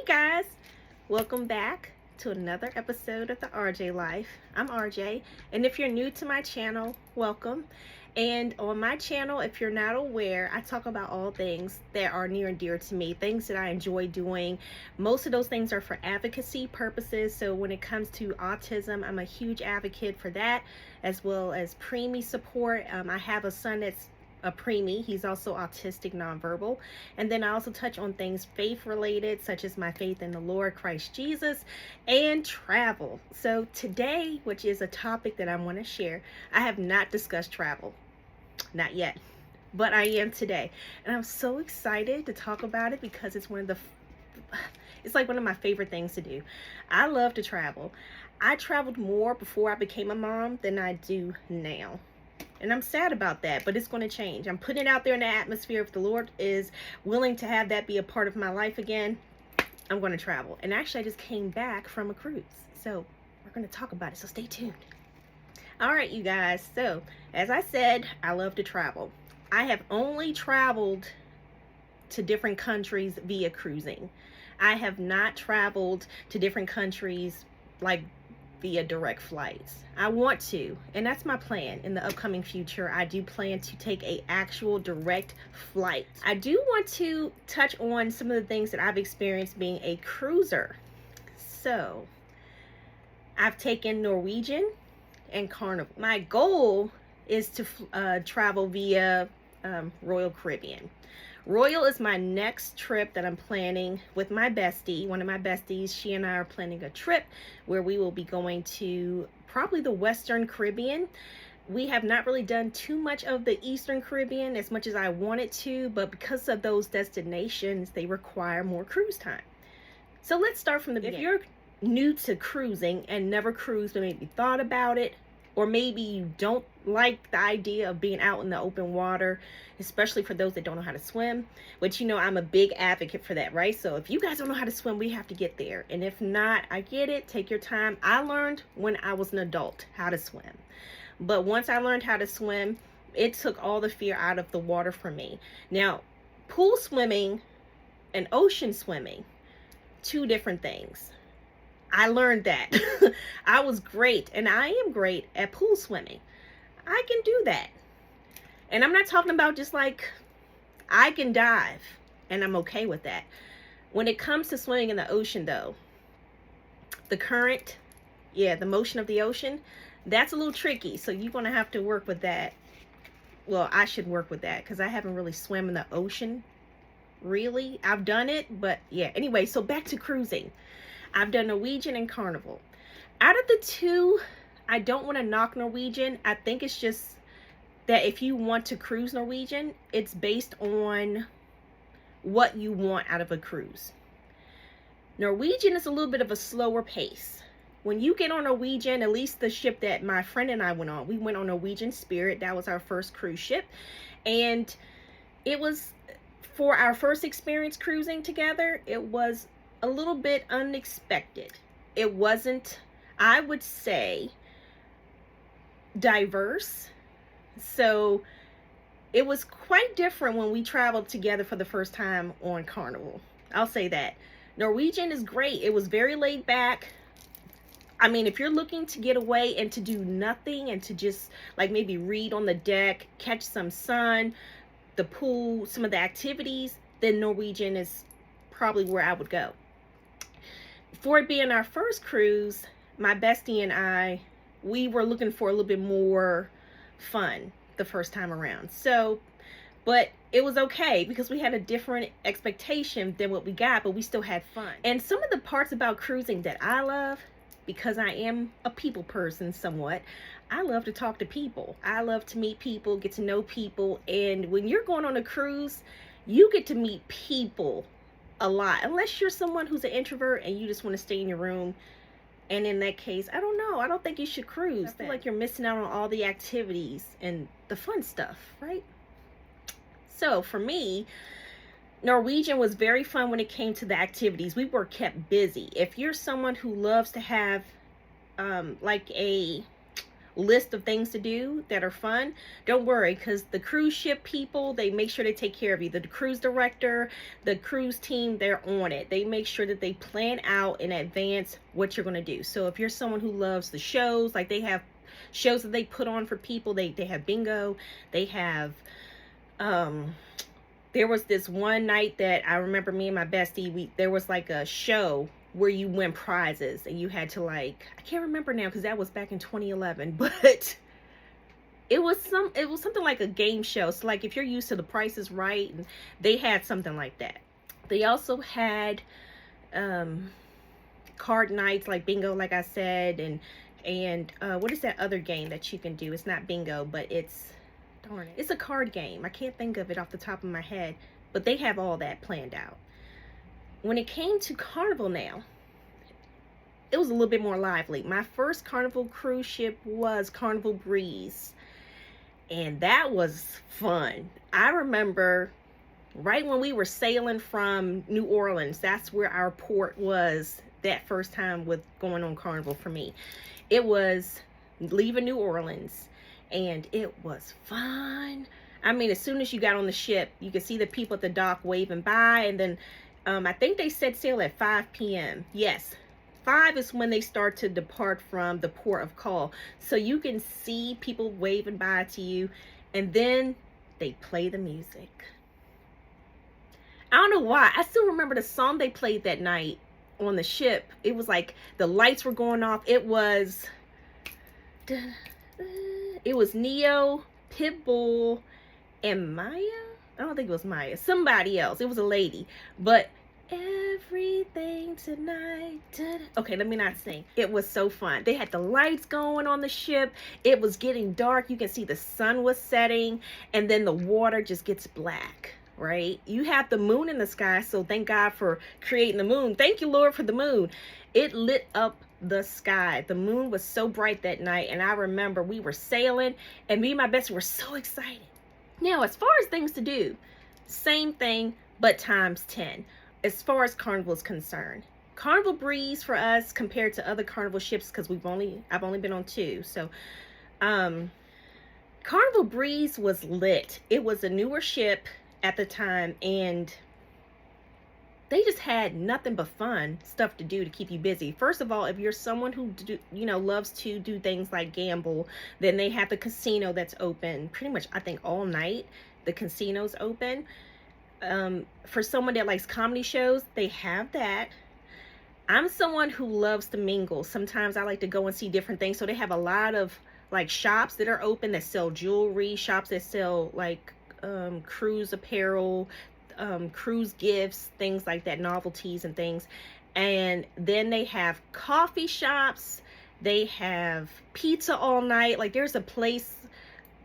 Guys, welcome back to another episode of the RJ Life. I'm RJ, and if you're new to my channel, welcome. And on my channel, if you're not aware, I talk about all things that are near and dear to me, things that I enjoy doing. Most of those things are for advocacy purposes. So when it comes to autism, I'm a huge advocate for that, as well as preemie support. I have a son that's a preemie. He's also autistic nonverbal. And then I also touch on things faith related, such as my faith in the Lord Christ Jesus and travel. So today, which is a topic that I want to share, I have not discussed travel, not yet, but I am today. And I'm so excited to talk about it because it's it's like one of my favorite things to do. I love to travel. I traveled more before I became a mom than I do now. And I'm sad about that, but it's going to change. I'm putting it out there in the atmosphere. If the Lord is willing to have that be a part of my life again, I'm going to travel. And actually, I just came back from a cruise. So we're going to talk about it. So stay tuned. All right, you guys. So as I said, I love to travel. I have only traveled to different countries via cruising. I have not traveled to different countries like via direct flights. I want to, and that's my plan in the upcoming future. I do plan to take a actual direct flight. I do want to touch on some of the things that I've experienced being a cruiser. So I've taken Norwegian and Carnival. My goal is to travel via Royal Caribbean. Royal is my next trip that I'm planning with my bestie, one of my besties. She and I are planning a trip where we will be going to probably the Western Caribbean. We have not really done too much of the Eastern Caribbean as much as I wanted to, but because of those destinations, they require more cruise time. So let's start from the beginning. If you're new to cruising and never cruised or maybe thought about it, or maybe you don't like the idea of being out in the open water, especially for those that don't know how to swim, which, you know, I'm a big advocate for that, right? So if you guys don't know how to swim, we have to get there. And if not, I get it. Take your time. I learned when I was an adult how to swim. But once I learned how to swim, it took all the fear out of the water for me. Now, pool swimming and ocean swimming, two different things. I learned that. I was great, and I am great at pool swimming. I can do that. And I'm not talking about just like, I can dive, and I'm okay with that. When it comes to swimming in the ocean, though, the current, the motion of the ocean, that's a little tricky. So you're going to have to work with that. Well, I should work with that because I haven't really swam in the ocean, really. I've done it, but yeah. Anyway, so back to cruising. I've done Norwegian and Carnival. Out of the two, I don't want to knock Norwegian. I think it's just that if you want to cruise Norwegian, it's based on what you want out of a cruise. Norwegian is a little bit of a slower pace. When you get on Norwegian, at least the ship that my friend and I went on, we went on Norwegian Spirit. That was our first cruise ship. And it was, for our first experience cruising together, it was a little bit unexpected. It wasn't, I would say, diverse. So it was quite different when we traveled together for the first time on Carnival. I'll say that. Norwegian is great. It was very laid back. I mean, if you're looking to get away and to do nothing and to just like maybe read on the deck, catch some sun, the pool, some of the activities, then Norwegian is probably where I would go. For it being our first cruise, my bestie and I, we were looking for a little bit more fun the first time around. So, but it was okay because we had a different expectation than what we got, but we still had fun. And some of the parts about cruising that I love, because I am a people person somewhat, I love to talk to people. I love to meet people, get to know people. And when you're going on a cruise, you get to meet people a lot, unless you're someone who's an introvert and you just want to stay in your room. And in that case, I don't know, I don't think you should cruise. I feel like you're missing out on all the activities and the fun stuff, right? So for me, Norwegian was very fun when it came to the activities. We were kept busy. If you're someone who loves to have like a list of things to do that are fun, don't worry, because the cruise ship people, they make sure they take care of you. The cruise director, the cruise team, they're on it. They make sure that they plan out in advance what you're going to do. So if you're someone who loves the shows, like they have shows that they put on for people, they have bingo, they have there was this one night that I remember me and my bestie, there was like a show where you win prizes and you had to, like, I can't remember now because that was back in 2011, but it was something like a game show. So like if you're used to The Price is Right, and they had something like that. They also had card nights like bingo, like I said, and what is that other game that you can do? It's not bingo, but it's, darn it, it's a card game. I can't think of it off the top of my head, but they have all that planned out. When it came to Carnival now, it was a little bit more lively. My first Carnival cruise ship was Carnival Breeze, and that was fun. I remember right when we were sailing from New Orleans, that's where our port was that first time with going on Carnival for me. It was leaving New Orleans, and it was fun. I mean, as soon as you got on the ship, you could see the people at the dock waving by, and then I think they set sail at 5 p.m. Yes, 5 is when they start to depart from the port of call. So you can see people waving by to you, and then they play the music. I don't know why. I still remember the song they played that night on the ship. It was like the lights were going off. It was Neo, Pitbull, and Maya. I don't think it was Maya. Somebody else. It was a lady. But everything tonight. Okay, let me not sing. It was so fun. They had the lights going on the ship. It was getting dark. You can see the sun was setting. And then the water just gets black, right? You have the moon in the sky. So thank God for creating the moon. Thank you, Lord, for the moon. It lit up the sky. The moon was so bright that night. And I remember we were sailing. And me and my bestie were so excited. Now, as far as things to do, same thing, but times 10, as far as Carnival is concerned. Carnival Breeze for us compared to other Carnival ships, because I've only been on 2. So, Carnival Breeze was lit. It was a newer ship at the time, and they just had nothing but fun stuff to do to keep you busy. First of all, if you're someone who loves to do things like gamble, then they have the casino that's open pretty much, I think, all night. The casino's open. For someone that likes comedy shows, they have that. I'm someone who loves to mingle. Sometimes I like to go and see different things. So they have a lot of like shops that are open that sell jewelry, shops that sell like cruise apparel, cruise gifts, things like that, novelties and things. And then they have coffee shops. They have pizza all night. Like there's a place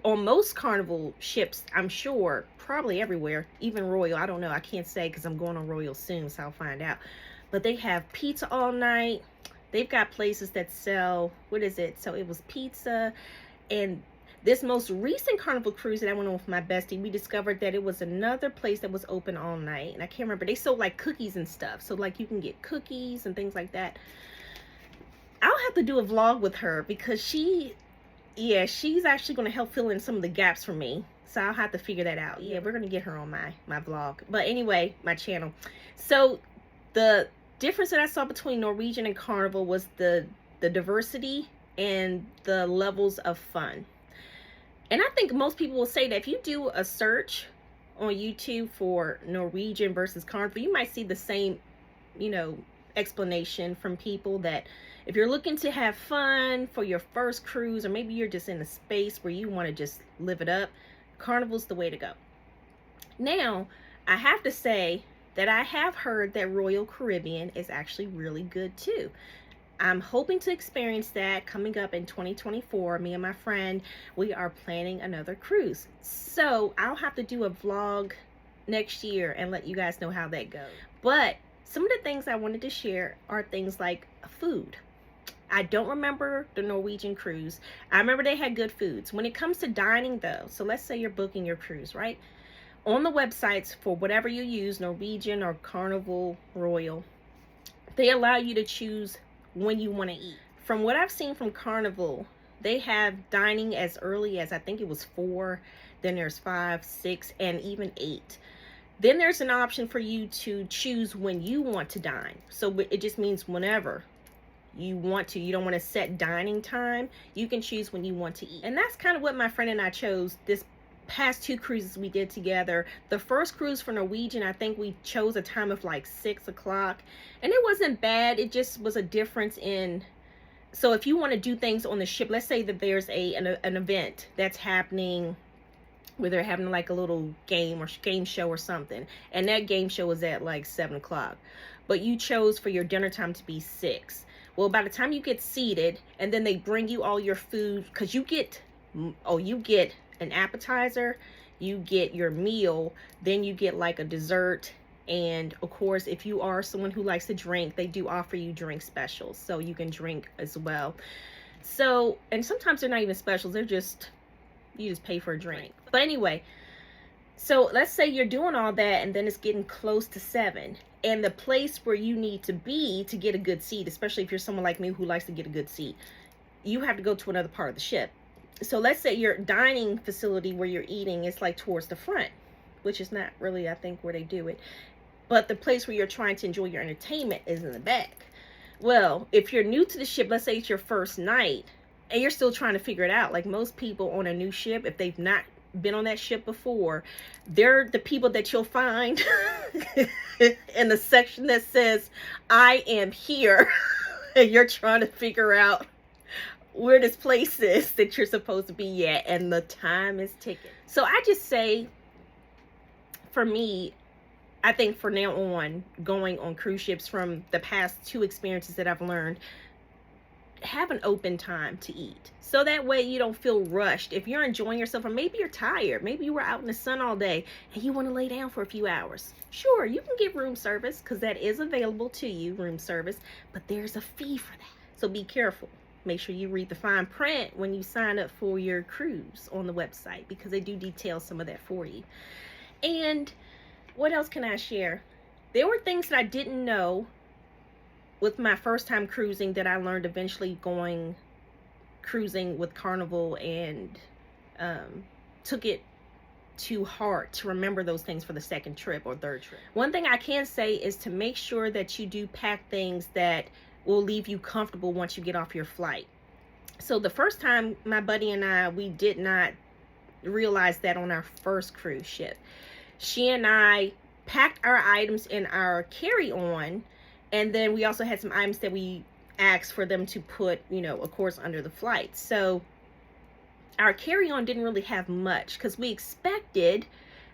on most Carnival ships, I'm sure, probably everywhere, even Royal. I don't know. I can't say because I'm going on Royal soon, so I'll find out. But they have pizza all night. They've got places that sell, what is it? So it was pizza. And this most recent Carnival cruise that I went on with my bestie, we discovered that it was another place that was open all night. And I can't remember. They sold like cookies and stuff. So like you can get cookies and things like that. I'll have to do a vlog with her because she's actually going to help fill in some of the gaps for me. So I'll have to figure that out. Yeah, we're going to get her on my vlog. But anyway, my channel. So the difference that I saw between Norwegian and Carnival was the diversity and the levels of fun. And I think most people will say that if you do a search on YouTube for Norwegian versus Carnival, you might see the same, explanation from people that if you're looking to have fun for your first cruise, or maybe you're just in a space where you want to just live it up, Carnival's the way to go. Now, I have to say that I have heard that Royal Caribbean is actually really good too. I'm hoping to experience that coming up in 2024. Me and my friend, we are planning another cruise. So I'll have to do a vlog next year and let you guys know how that goes. But some of the things I wanted to share are things like food. I don't remember the Norwegian cruise. I remember they had good foods. When it comes to dining though, so let's say you're booking your cruise, right? On the websites for whatever you use, Norwegian or Carnival, Royal, they allow you to choose when you want to eat. From what I've seen from Carnival, They have dining as early as, I think it was 4, then there's 5, 6, and even 8. Then there's an option for you to choose when you want to dine. So it just means whenever you want to. You don't want to set dining time. You can choose when you want to eat. And that's kind of what my friend and I chose this past 2 cruises we did together. The first cruise for Norwegian, I think we chose a time of like 6 o'clock. And it wasn't bad. It just was a difference in... So if you want to do things on the ship, let's say that there's an event that's happening where they're having like a little game or game show or something, and that game show is at like 7 o'clock, but you chose for your dinner time to be 6. Well, by the time you get seated and then they bring you all your food, because you get an appetizer, you get your meal, then you get like a dessert, and of course, if you are someone who likes to drink, they do offer you drink specials, so you can drink as well. So, and sometimes they're not even specials, they're just, you just pay for a drink. But anyway, so let's say you're doing all that and then it's getting close to 7, and the place where you need to be to get a good seat, especially if you're someone like me who likes to get a good seat, you have to go to another part of the ship. So let's say your dining facility where you're eating is like towards the front, which is not really, I think, where they do it. But the place where you're trying to enjoy your entertainment is in the back. Well, if you're new to the ship, let's say it's your first night, and you're still trying to figure it out, like most people on a new ship, if they've not been on that ship before, they're the people that you'll find in the section that says, I am here. And you're trying to figure out where this place is that you're supposed to be at, and the time is ticking. So I just say, for me, I think for now on, going on cruise ships, from the past 2 experiences that I've learned, have an open time to eat, so that way you don't feel rushed. If you're enjoying yourself, or maybe you're tired, maybe you were out in the sun all day and you want to lay down for a few hours, sure, you can get room service, because that is available to you, room service, but there's a fee for that. So be careful. Make sure you read the fine print when you sign up for your cruise on the website, because they do detail some of that for you. And what else can I share? There were things that I didn't know with my first time cruising that I learned eventually going cruising with Carnival, and took it to heart to remember those things for the second trip or third trip. One thing I can say is to make sure that you do pack things that will leave you comfortable once you get off your flight. So the first time, my buddy and I, we did not realize that on our first cruise ship. She and I packed our items in our carry-on, and then we also had some items that we asked for them to put, you know, of course, under the flight. So our carry-on didn't really have much, because we expected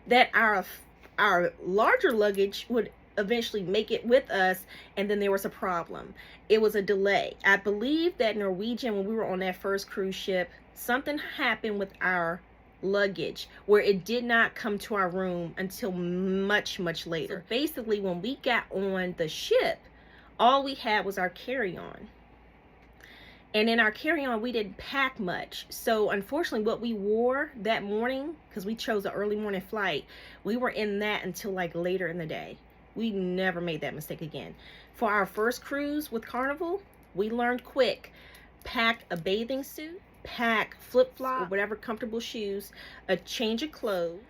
that our larger luggage would eventually make it with us, and then there was a problem. It was a delay. I believe that Norwegian, when we were on that first cruise ship, something happened with our luggage where it did not come to our room until much later. So basically, when we got on the ship, all we had was our carry-on, and in our carry-on we didn't pack much. So unfortunately, what we wore that morning, because we chose an early morning flight, we were in that until like later in the day. We never made that mistake again. For our first cruise with Carnival, we learned quick: pack a bathing suit, pack flip-flops or whatever comfortable shoes, a change of clothes,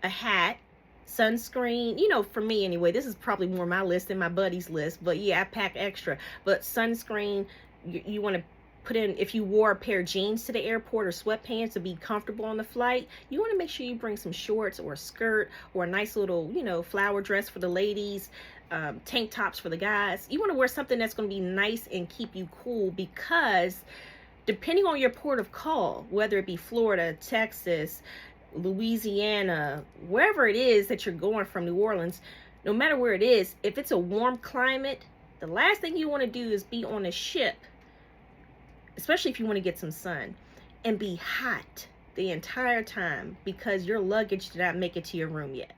a hat, sunscreen. You know, for me anyway, this is probably more my list than my buddy's list, but yeah, I pack extra. But sunscreen, you want to put in, if you wore a pair of jeans to the airport or sweatpants to be comfortable on the flight, you want to make sure you bring some shorts or a skirt or a nice little, you know, flower dress for the ladies, tank tops for the guys. You want to wear something that's going to be nice and keep you cool, because depending on your port of call, whether it be Florida, Texas, Louisiana, wherever it is that you're going from, New Orleans, no matter where it is, if it's a warm climate, the last thing you want to do is be on a ship, especially if you want to get some sun, and be hot the entire time because your luggage did not make it to your room yet.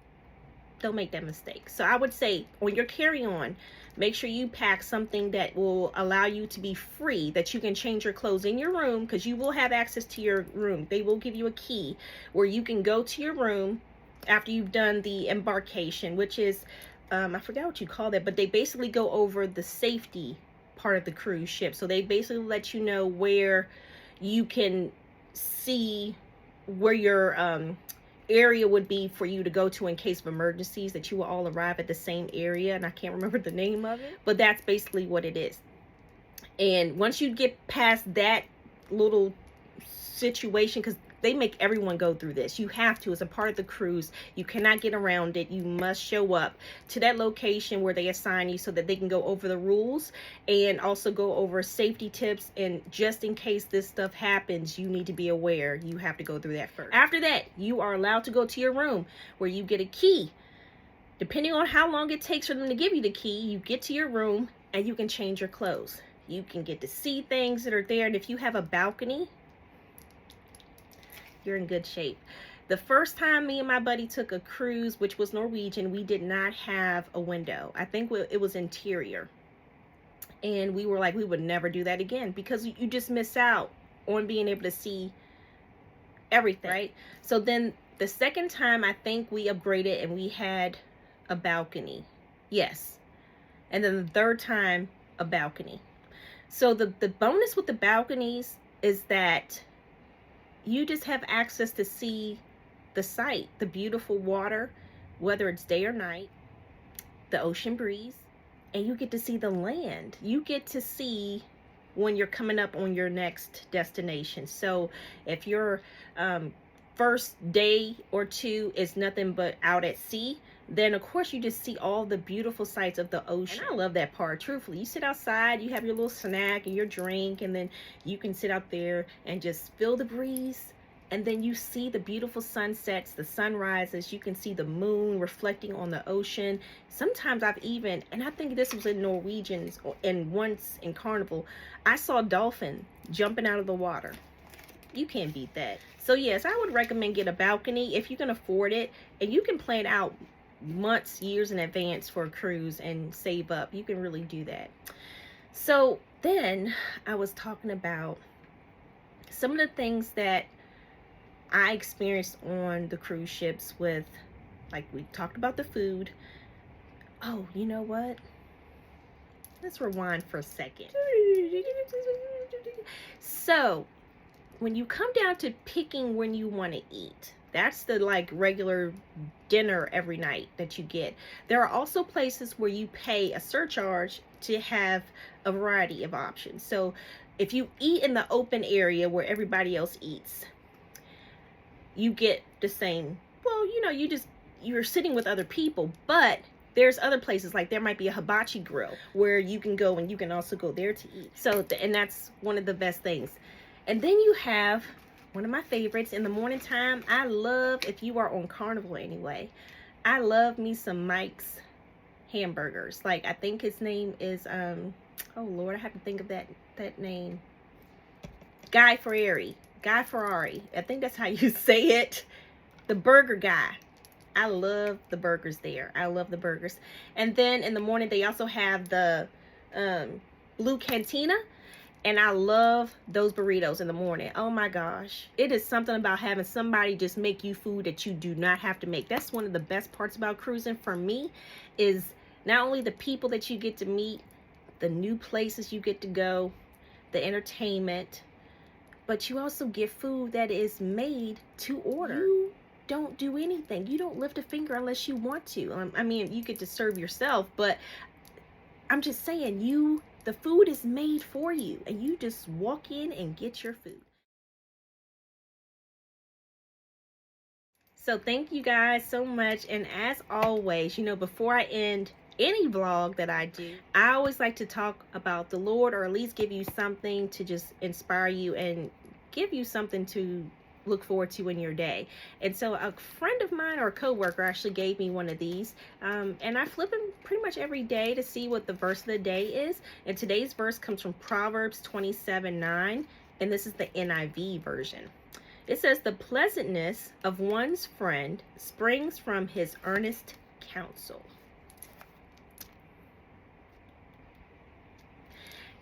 Don't make that mistake. So I would say on your carry-on, make sure you pack something that will allow you to be free, that you can change your clothes in your room, because you will have access to your room. They will give you a key where you can go to your room after you've done the embarkation, which is, I forgot what you call that, but they basically go over the safety part of the cruise ship. So they basically let you know where you can see where your area would be for you to go to in case of emergencies, that you will all arrive at the same area, and I can't remember the name of it, but that's basically what it is. And once you get past that little situation, because they make everyone go through this, you have to, as a part of the cruise, you cannot get around it. You must show up to that location where they assign you so that they can go over the rules and also go over safety tips, and just in case this stuff happens, you need to be aware. You have to go through that first. After that, you are allowed to go to your room where you get a key. Depending on how long it takes for them to give you the key, you get to your room and you can change your clothes. You can get to see things that are there, and if you have a balcony, you're in good shape. The first time me and my buddy took a cruise, which was Norwegian, we did not have a window. I think it was interior. And we were like, we would never do that again, because you just miss out on being able to see everything, right? So then the second time, I think we upgraded and we had a balcony. Yes. And then the third time, a balcony. So the bonus with the balconies is that you just have access to see the sight, the beautiful water, whether it's day or night, the ocean breeze, and you get to see the land. You get to see when you're coming up on your next destination. So if your first day or two is nothing but out at sea, then of course you just see all the beautiful sights of the ocean. And I love that part, truthfully. You sit outside, you have your little snack and your drink, and then you can sit out there and just feel the breeze. And then you see the beautiful sunsets, the sunrises. You can see the moon reflecting on the ocean. Sometimes I've even, and I think this was in Norwegians, and once in Carnival, I saw a dolphin jumping out of the water. You can't beat that. So yes, I would recommend get a balcony if you can afford it, and you can plan out months, years in advance for a cruise and save up. You can really do that. So then I was talking about some of the things that I experienced on the cruise ships with, like, we talked about the food. Oh, you know what? Let's rewind for a second. So when you come down to picking when you want to eat, that's the like regular dinner every night that you get. There are also places where you pay a surcharge to have a variety of options. So if you eat in the open area where everybody else eats, you get the same, well, you know, you're sitting with other people, but there's other places, like there might be a hibachi grill where you can go and you can also go there to eat. So, and that's one of the best things. And then you have one of my favorites in the morning time. I love, if you are on Carnival anyway, I love me some Mike's hamburgers. Like, I think his name is, oh Lord, I have to think of that name. Guy Fieri. I think that's how you say it. The burger guy. I love the burgers there. I love the burgers. And then in the morning, they also have the Blue Cantina. And I love those burritos in the morning. Oh my gosh. It is something about having somebody just make you food that you do not have to make. That's one of the best parts about cruising for me, is not only the people that you get to meet, the new places you get to go, the entertainment, but you also get food that is made to order. You don't do anything. You don't lift a finger unless you want to. I mean, you get to serve yourself, but I'm just saying, the food is made for you, and you just walk in and get your food. So thank you guys so much. And as always, you know, before I end any vlog that I do, I always like to talk about the Lord, or at least give you something to just inspire you and give you something to look forward to in your day. And so a friend of mine, or a co-worker, actually gave me one of these, and I flip them pretty much every day to see what the verse of the day is. And today's verse comes from Proverbs 27:9, and this is the NIV version. It says, "The pleasantness of one's friend springs from his earnest counsel."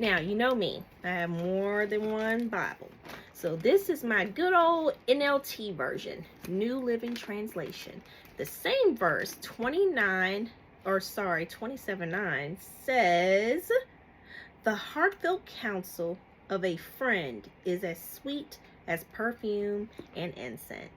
Now, you know me, I have more than one Bible. So this is my good old NLT version, New Living Translation. The same verse, 27:9 says, "The heartfelt counsel of a friend is as sweet as perfume and incense.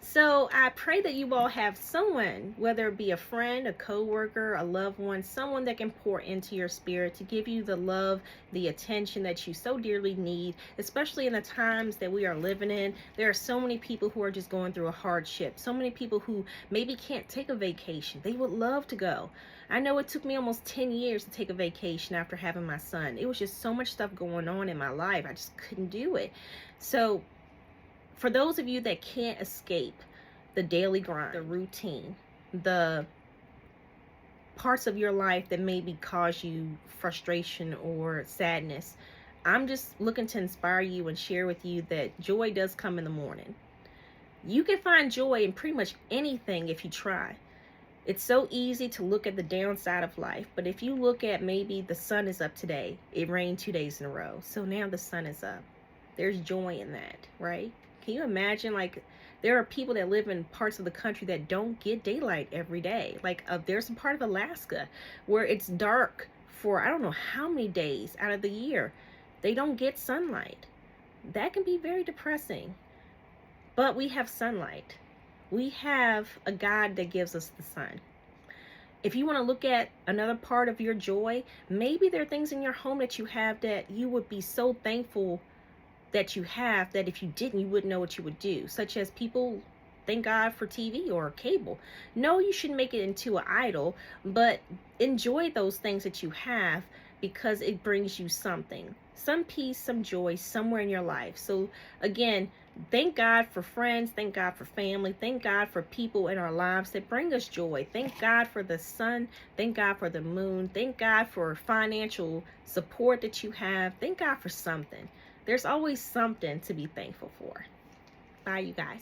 So I pray that you all have someone, whether it be a friend, a coworker, a loved one, someone that can pour into your spirit to give you the love, the attention that you so dearly need, especially in the times that we are living in. There are so many people who are just going through a hardship. So many people who maybe can't take a vacation. They would love to go. I know it took me almost 10 years to take a vacation after having my son. It was just so much stuff going on in my life. I just couldn't do it. So for those of you that can't escape the daily grind, the routine, the parts of your life that maybe cause you frustration or sadness, I'm just looking to inspire you and share with you that joy does come in the morning. You can find joy in pretty much anything if you try. It's so easy to look at the downside of life, but if you look at maybe the sun is up today, it rained 2 days in a row, so now the sun is up. There's joy in that, right? Can you imagine, like, there are people that live in parts of the country that don't get daylight every day. Like, there's a part of Alaska where it's dark for I don't know how many days out of the year. They don't get sunlight. That can be very depressing. But we have sunlight. We have a God that gives us the sun. If you want to look at another part of your joy, maybe there are things in your home that you have that you would be so thankful that you have, that if you didn't, you wouldn't know what you would do. Such as people thank God for TV or cable. No, you shouldn't make it into an idol, but enjoy those things that you have because it brings you something. Some peace, some joy somewhere in your life. So again, thank God for friends, thank God for family, thank God for people in our lives that bring us joy. Thank God for the sun, thank God for the moon, thank God for financial support that you have. Thank God for something. There's always something to be thankful for. Bye, you guys.